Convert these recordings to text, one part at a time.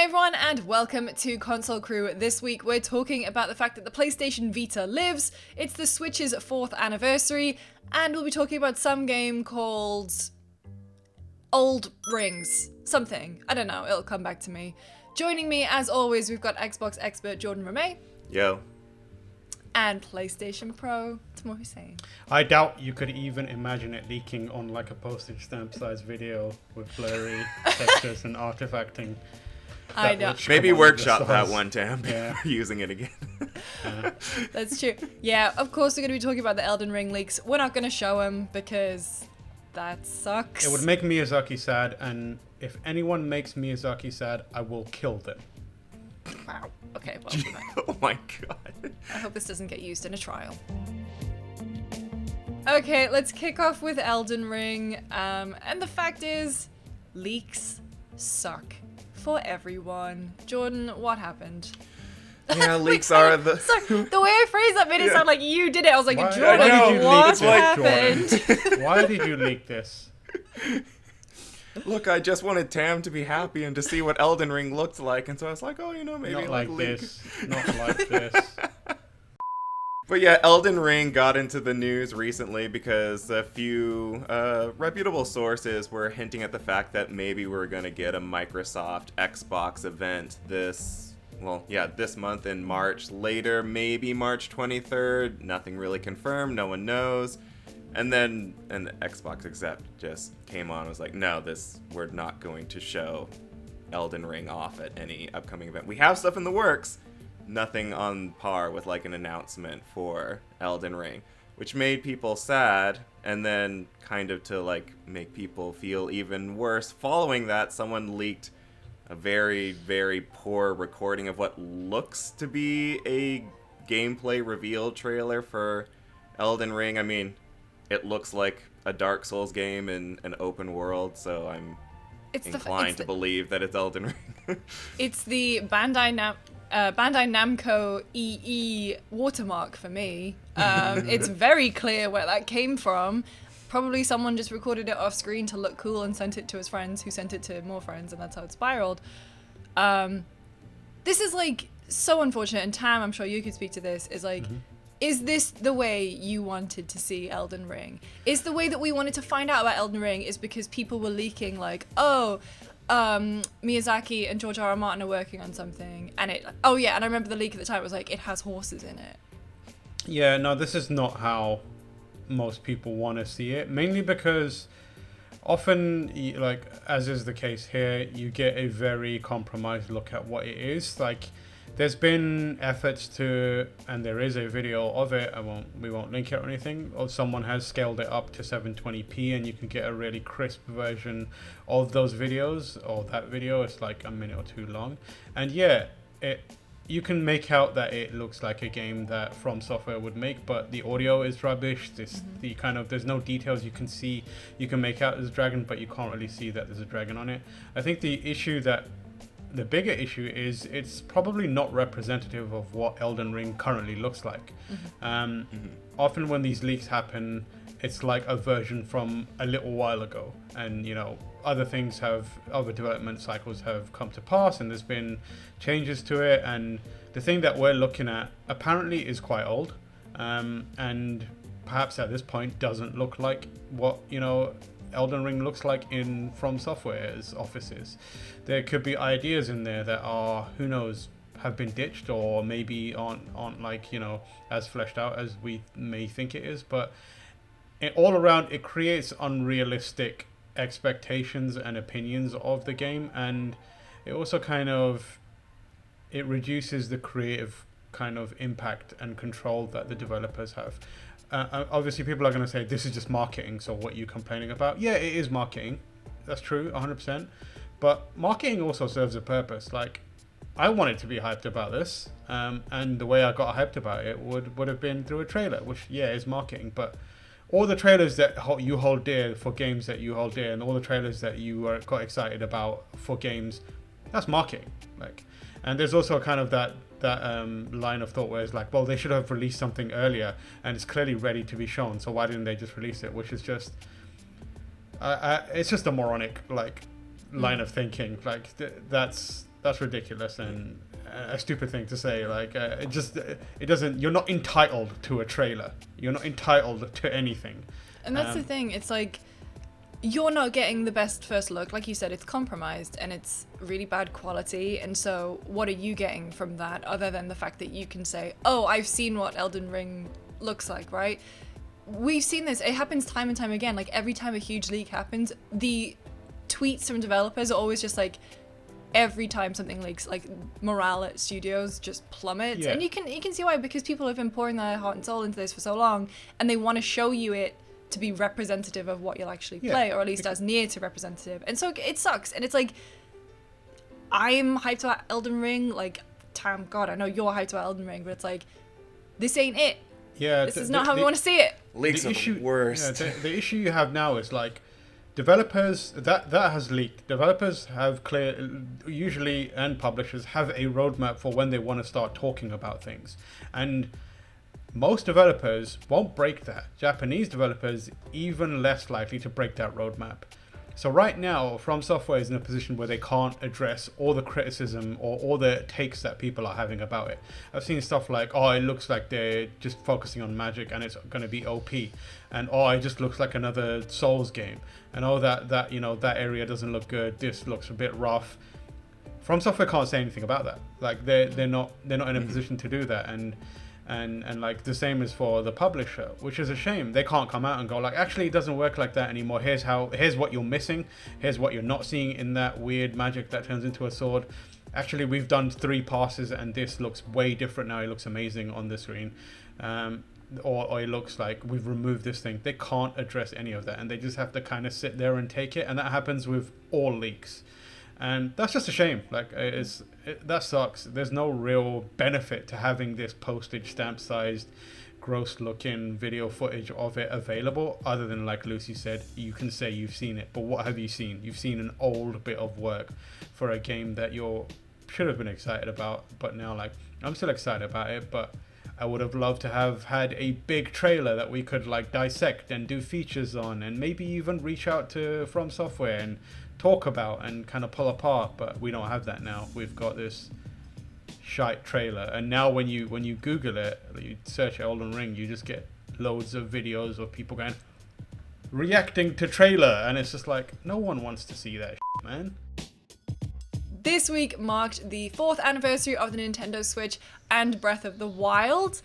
Hey everyone, and welcome to Console Crew. This week we're talking about the fact that the PlayStation Vita lives, it's the Switch's 4th anniversary, and we'll be talking about some game called Old Rings. Something. I don't know, it'll come back to me. Joining me, as always, we've got Xbox expert Jordan Ramey. Yo. And PlayStation Pro Timur Hussein. I doubt you could even imagine it leaking on like a postage stamp size video with blurry textures and artifacting. I know. Maybe workshop that one, Tam, Yeah. before using it again. That's true. Yeah, of course we're going to be talking about the Elden Ring leaks. We're not going to show them because that sucks. It would make Miyazaki sad, and if anyone makes Miyazaki sad, I will kill them. Wow. Okay, well, Oh my god. I hope this doesn't get used in a trial. Okay, let's kick off with Elden Ring. And the fact is, leaks suck for everyone. Jordan, what happened? Yeah, leaks are the... Sorry, the way I phrased that made it sound like you did it. I was like, Why- Jordan, why did you what leak this, happened? Jordan? Why did you leak this? Look, I just wanted Tam to be happy and to see what Elden Ring looked like, and so I was like, oh, you know, maybe Not like leak. this. Not like this. But yeah, Elden Ring got into the news recently because a few reputable sources were hinting at the fact that maybe we're going to get a Microsoft Xbox event this month in March. Later, maybe March 23rd. Nothing really confirmed. No one knows. And then an Xbox exec just came on and was like, no, we're not going to show Elden Ring off at any upcoming event. We have stuff in the works. Nothing on par with like an announcement for Elden Ring, which made people sad, and then kind of to like make people feel even worse. Following that, someone leaked a very, very poor recording of what looks to be a gameplay reveal trailer for Elden Ring. I mean, it looks like a Dark Souls game in an open world, so I'm inclined to believe that it's Elden Ring. It's the Bandai Namco EE watermark for me. It's very clear where that came from. Probably someone just recorded it off screen to look cool and sent it to his friends, who sent it to more friends, and that's how it spiraled. This is like so unfortunate, and Tam, I'm sure you could speak to this, is like, is this the way you wanted to see Elden Ring? Is the way that we wanted to find out about Elden Ring is because people were leaking like, Miyazaki and George R.R. Martin are working on something, and and I remember the leak at the time was like, it has horses in it. Yeah, no, this is not how most people want to see it, mainly because often, like as is the case here, you get a very compromised look at what it is. Like, there's been efforts to, and there is a video of it, we won't link it or anything, or someone has scaled it up to 720p, and you can get a really crisp version of those videos, or that video. It's like a minute or two long, and yeah, you can make out that it looks like a game that From Software would make, but the audio is rubbish. There's no details you can see. You can make out there's a dragon, but you can't really see that there's a dragon on it. I think the bigger issue is it's probably not representative of what Elden Ring currently looks like. Often when these leaks happen, it's like a version from a little while ago, and other development cycles have come to pass, and there's been changes to it, and the thing that we're looking at apparently is quite old, and perhaps at this point doesn't look like what Elden Ring looks like in From Software's offices. There could be ideas in there that are, who knows, have been ditched, or maybe aren't like, as fleshed out as we may think it is. But all around, it creates unrealistic expectations and opinions of the game, and it also it reduces the creative kind of impact and control that the developers have. Obviously, people are going to say, this is just marketing, so what are you complaining about? Yeah, it is marketing. That's true, 100%. But marketing also serves a purpose. Like, I wanted to be hyped about this, and the way I got hyped about it would have been through a trailer, which, yeah, is marketing. But all the trailers that you hold dear for games that you hold dear, and all the trailers that you got excited about for games, that's marketing. Like, and there's also kind of that line of thought where it's like, well, they should have released something earlier, and it's clearly ready to be shown, so why didn't they just release it? Which is just it's just a moronic line of thinking. Like, that's that's ridiculous and a stupid thing to say. Like, it doesn't. You're not entitled to a trailer. You're not entitled to anything. And that's the thing. It's like, you're not getting the best first look. Like you said, it's compromised and it's really bad quality. And so what are you getting from that other than the fact that you can say, oh, I've seen what Elden Ring looks like, right? We've seen this. It happens time and time again. Like, every time a huge leak happens, the tweets from developers are always just like, every time something leaks, like, morale at studios just plummets. Yeah. And you can see why, because people have been pouring their heart and soul into this for so long, and they want to show you it to be representative of what you'll actually play, or at least as near to representative. And so it sucks. And it's like, I'm hyped about Elden Ring. Like, Tam, God, I know you're hyped about Elden Ring, but it's like, this ain't it. Yeah, This is not how we want to see it. Leaks are the worst. Yeah, the issue you have now is like, developers that has leaked. Developers have usually, and publishers have a roadmap for when they want to start talking about things, and most developers won't break that. Japanese developers even less likely to break that roadmap. So right now, From Software is in a position where they can't address all the criticism or all the takes that people are having about it. I've seen stuff like, oh, it looks like they're just focusing on magic and it's going to be OP. And, oh, it just looks like another Souls game. And, oh, that you know, that area doesn't look good. This looks a bit rough. From Software can't say anything about that. Like, they're not in a position to do that. And like the same is for the publisher, which is a shame. They can't come out and go like, actually it doesn't work like that anymore. Here's what you're missing. Here's what you're not seeing in that weird magic that turns into a sword. Actually, we've done 3 passes and this looks way different now. It looks amazing on the screen. Or it looks like we've removed this thing. They can't address any of that, and they just have to kind of sit there and take it. And that happens with all leaks. And that's just a shame. Like, that sucks. There's no real benefit to having this postage stamp sized, gross looking video footage of it available, other than, like Lucy said, you can say you've seen it. But what have you seen? You've seen an old bit of work for a game that you should have been excited about. But now, like, I'm still excited about it, but I would have loved to have had a big trailer that we could, like, dissect and do features on, and maybe even reach out to From Software and talk about and kind of pull apart. But we don't have that now. We've got this shite trailer, and now when you Google it, you search Elden Ring, you just get loads of videos of people going reacting to trailer, and it's just like, no one wants to see that shit, man. This week marked the 4th anniversary of the Nintendo Switch and Breath of the Wild,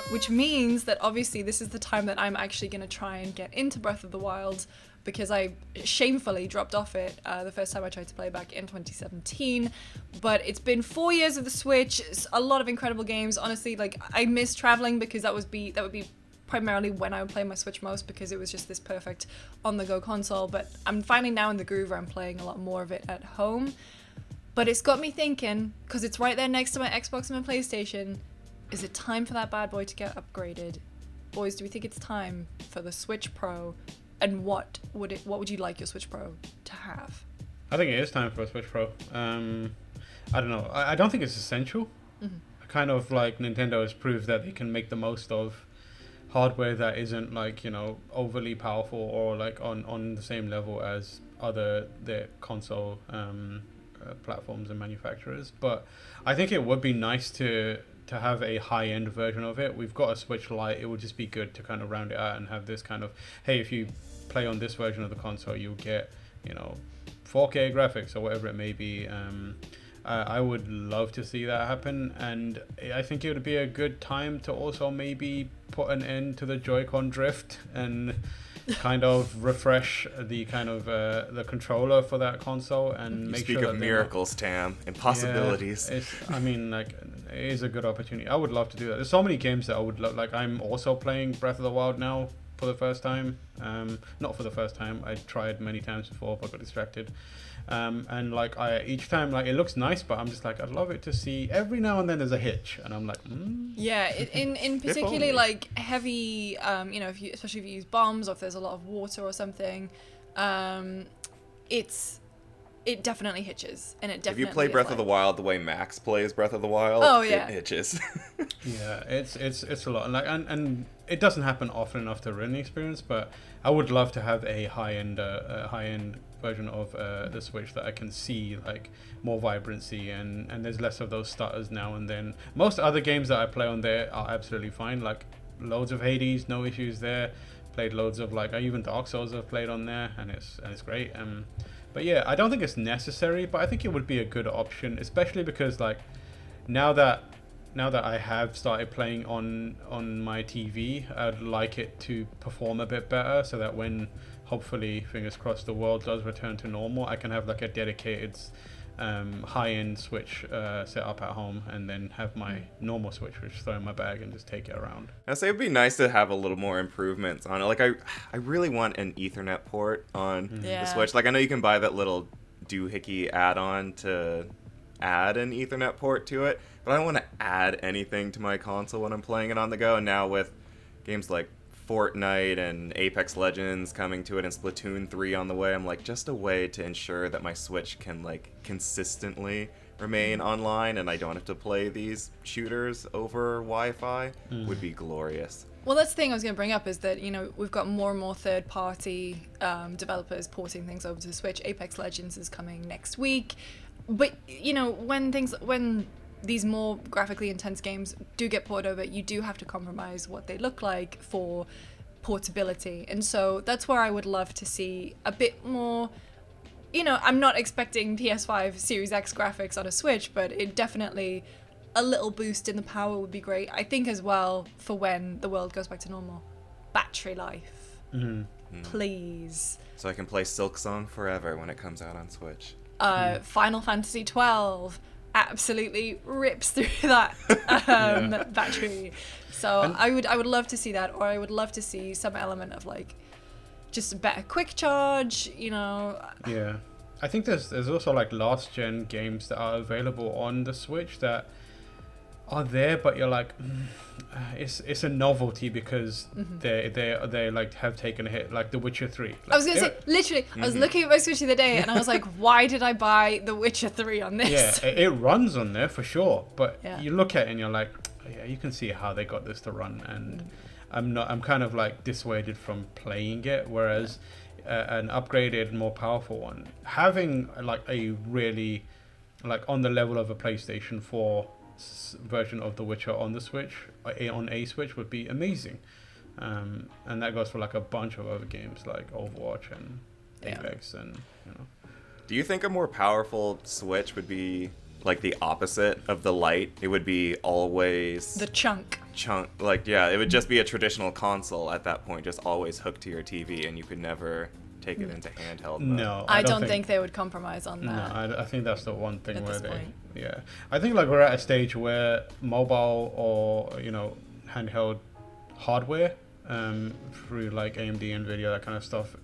which means that obviously this is the time that I'm actually going to try and get into Breath of the Wild, because I shamefully dropped off it the first time I tried to play back in 2017. But it's been 4 years of the Switch, a lot of incredible games. Honestly, like, I miss traveling, because that would be primarily when I would play my Switch most, because it was just this perfect on-the-go console. But I'm finally now in the groove where I'm playing a lot more of it at home. But it's got me thinking, because it's right there next to my Xbox and my PlayStation, is it time for that bad boy to get upgraded? Boys, do we think it's time for the Switch Pro? And what would you like your Switch Pro to have? I think it is time for a Switch Pro. I don't know. I don't think it's essential. Mm-hmm. Kind of like Nintendo has proved that they can make the most of hardware that isn't, like, you know, overly powerful or like on the same level as their console platforms and manufacturers. But I think it would be nice to have a high-end version of it. We've got a Switch Lite. It would just be good to kind of round it out and have this kind of, hey, if you play on this version of the console, you'll get, you know, 4K graphics or whatever it may be. I would love to see that happen, and I think it would be a good time to also maybe put an end to the Joy-Con drift and kind of refresh the kind of the controller for that console and make sure that of miracles, Tam, and possibilities. Yeah, I mean, like, it is a good opportunity. I would love to do that. There's so many games that I would love. Like, I'm also playing Breath of the Wild now for the first time. Not for the first time. I tried many times before, but got distracted. And like, each time, like, it looks nice, but I'm just like, I'd love it to see every now and then there's a hitch, and I'm like, Yeah, in particularly like heavy, you know, especially if you use bombs or if there's a lot of water or something, it definitely hitches, and it definitely. If you play Breath of the Wild the way Max plays Breath of the Wild, it hitches. Yeah, it's a lot, and it doesn't happen often enough to ruin the experience. But I would love to have a high end version of the Switch that I can see like more vibrancy and there's less of those stutters now and then. Most other games that I play on there are absolutely fine, like loads of Hades, no issues there. Played loads of like even Dark Souls I've played on there, and it's great. But yeah, I don't think it's necessary, but I think it would be a good option, especially because like now that I have started playing on my TV, I'd like it to perform a bit better, so that when hopefully, fingers crossed, the world does return to normal, I can have like a dedicated high-end Switch set up at home, and then have my normal Switch, which throw in my bag and just take it around. I say it'd be nice to have a little more improvements on it. Like I really want an Ethernet port on the Switch. Like I know you can buy that little doohickey add-on to add an Ethernet port to it, but I don't want to add anything to my console when I'm playing it on the go. And now with games like Fortnite and Apex Legends coming to it and Splatoon 3 on the way, I'm like, just a way to ensure that my Switch can like consistently remain online and I don't have to play these shooters over Wi-Fi would be glorious. Well, that's the thing I was going to bring up, is that, you know, we've got more and more third-party developers porting things over to the Switch. Apex Legends is coming next week. But, you know, when these more graphically intense games do get ported over, you do have to compromise what they look like for portability. And so that's where I would love to see a bit more, you know, I'm not expecting PS5 Series X graphics on a Switch, but it definitely, a little boost in the power would be great. I think as well, for when the world goes back to normal. Battery life. Please. So I can play Silksong forever when it comes out on Switch. Final Fantasy 12 absolutely rips through that battery. So I would love to see that, or I would love to see some element of like just a better quick charge, you know. Yeah, I think there's also like last gen games that are available on the Switch that are there, but you're like, it's a novelty because they like have taken a hit, like The Witcher 3. Like, I was gonna say, literally, I was looking at my Switch the other day and I was like, why did I buy The Witcher 3 on this? Yeah, it runs on there for sure, but you look at it and you're like, oh, yeah, you can see how they got this to run, and I'm kind of like dissuaded from playing it, whereas an upgraded, more powerful one, having like a really like on the level of a PlayStation 4 version of The Witcher on the Switch, on a Switch, would be amazing. And that goes for like a bunch of other games like Overwatch and Apex and, you know. Do you think a more powerful Switch would be like the opposite of the Lite? It would be always the chunk. Like, yeah, it would just be a traditional console at that point, just always hooked to your TV, and you could never take it into handheld mode. No, I don't think they would compromise on that. No, I think that's the one thing at where this point. Yeah, I think like we're at a stage where mobile or, you know, handheld hardware through like AMD, Nvidia, that kind of stuff,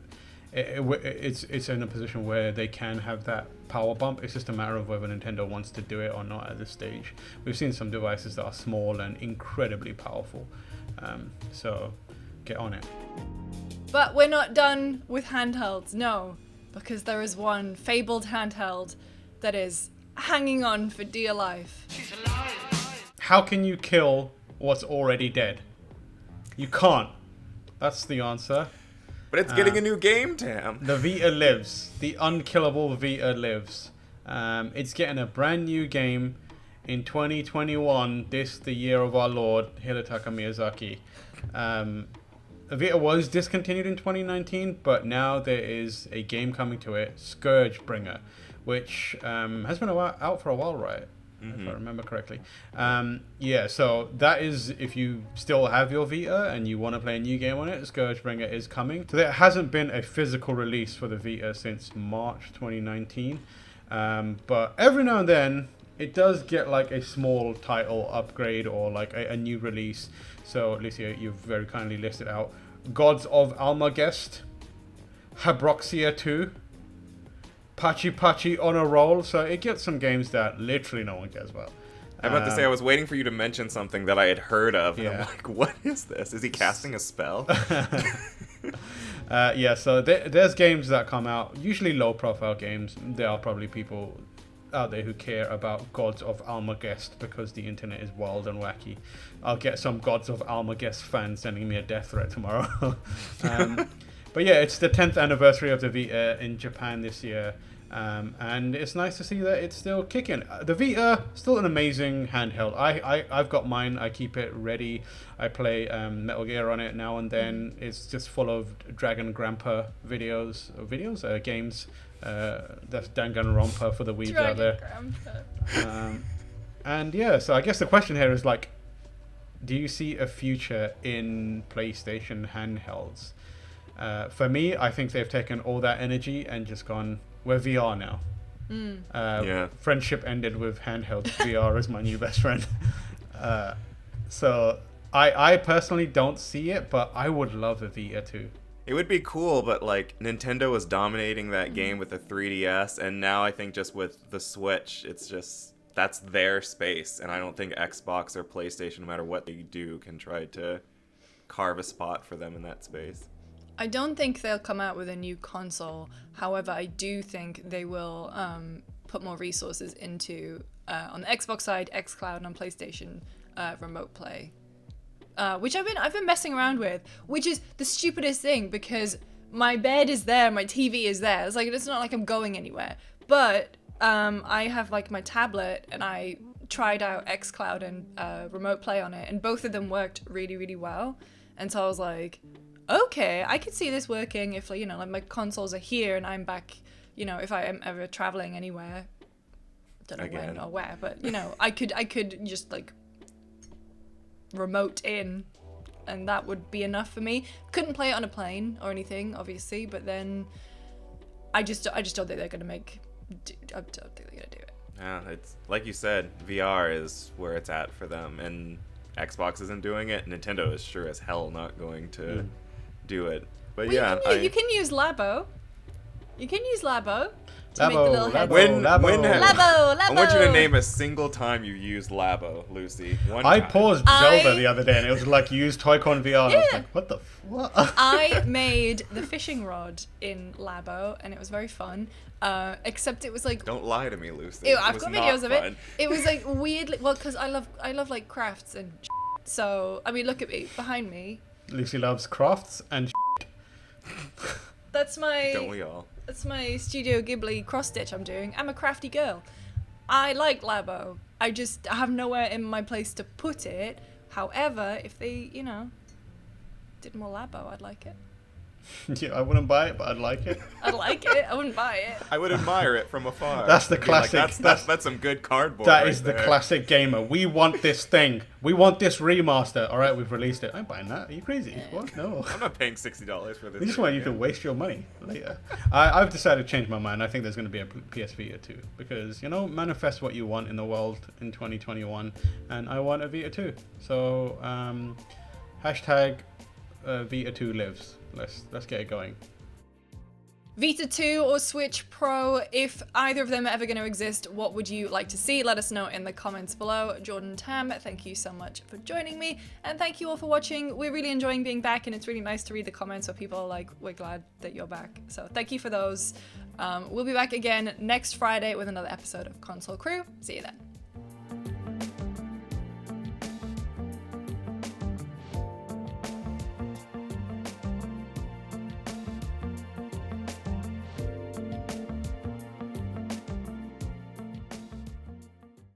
it's in a position where they can have that power bump. It's just a matter of whether Nintendo wants to do it or not at this stage. We've seen some devices that are small and incredibly powerful, so get on it. But we're not done with handhelds, no, because there is one fabled handheld that is hanging on for dear life. How can you kill what's already dead? You can't. That's the answer. But it's getting a new game, Tam. The Vita lives. The unkillable Vita lives. It's getting a brand new game in 2021, the year of our Lord, Hidetaka Miyazaki. Vita was discontinued in 2019, but now there is a game coming to it, Scourgebringer, which has been out for a while, right? If I remember correctly. Yeah, so that is, if you still have your Vita and you want to play a new game on it, Scourgebringer is coming. So there hasn't been a physical release for the Vita since March 2019, but every now and then it does get like a small title upgrade or like a new release. So Alicia, you've very kindly listed out Gods of Almagest, Habroxia 2, Pachi Pachi on a roll. So it gets some games that literally no one cares about. I'm about to say, I was waiting for you to mention something that I had heard of, and Yeah. I'm like, what is this? Is he casting a spell? Yeah, so there's games that come out, usually low-profile games. There are probably people out there who care about Gods of Almagest because the internet is wild and wacky. I'll get some Gods of Almagest fans sending me a death threat tomorrow. But yeah, it's the 10th anniversary of the Vita in Japan this year. And it's nice to see that it's still kicking. The Vita, still an amazing handheld. I've got mine. I keep it ready. I play Metal Gear on it now and then. It's just full of Dragon Grandpa games. That's Danganronpa for the weebs out there. And yeah, so I guess the question here is like, do you see a future in PlayStation handhelds? For me, I think they've taken all that energy and just gone, we're VR now. Friendship ended with handheld. VR is my new best friend. So I personally don't see it, but I would love a Vita too. It would be cool, but like Nintendo was dominating that game with the 3DS, and now I think just with the Switch, it's just that's their space, and I don't think Xbox or PlayStation, no matter what they do, can try to carve a spot for them in that space. I don't think they'll come out with a new console. However, I do think they will put more resources into, on the Xbox side, xCloud, and on PlayStation, remote play. Which I've been messing around with, which is the stupidest thing because my bed is there, my TV is there. It's like, it's not like I'm going anywhere. But I have like my tablet and I tried out xCloud and remote play on it, and both of them worked really, really well. And so I was like, okay, I could see this working if, like, you know, like my consoles are here and I'm back, you know, if I am ever traveling anywhere. Don't know when or where, but, you know, I could just, like, remote in and that would be enough for me. Couldn't play it on a plane or anything, obviously, but then I just don't think they're going to I don't think they're going to do it. Yeah, it's like you said, VR is where it's at for them, and Xbox isn't doing it. Nintendo is sure as hell not going to do it. But well, you can use Labo. You can use Labo to Labo, make the little heads. Labo. Labo. I want you to name a single time you used Labo, Lucy. I paused Zelda the other day and it was like, use Toy-Con VR. And I was like, what the what? I made the fishing rod in Labo and it was very fun. Except it was like, don't lie to me, Lucy. Ew, I've got videos of it. It was like weirdly, well, because I love like crafts and so I mean, look at me behind me. Lucy loves crafts and That's my. Don't we all? That's my Studio Ghibli cross stitch I'm doing. I'm a crafty girl. I like Labo. I just have nowhere in my place to put it. However, if they, you know, did more Labo, I'd like it. Yeah, I wouldn't buy it, but I'd like it. I'd like it. I wouldn't buy it. I would admire it from afar. That's the classic. Like, that's some good cardboard. That right is the there. classic gamer. We want this thing. We want this remaster. All right, we've released it. I'm buying that. Are you crazy? What? No. I'm not paying $60 for this. We just want you to waste your money later. I've decided to change my mind. I think there's going to be a PS Vita 2 because, you know, manifest what you want in the world in 2021, and I want a Vita 2. So hashtag Vita 2 lives. Let's get it going. Vita 2 or Switch Pro, if either of them are ever going to exist, what would you like to see? Let us know in the comments below. Jordan Tam, thank you so much for joining me, and thank you all for watching. We're really enjoying being back, and it's really nice to read the comments where people are like, we're glad that you're back. So thank you for those. We'll be back again next Friday with another episode of Console Crew. See you then.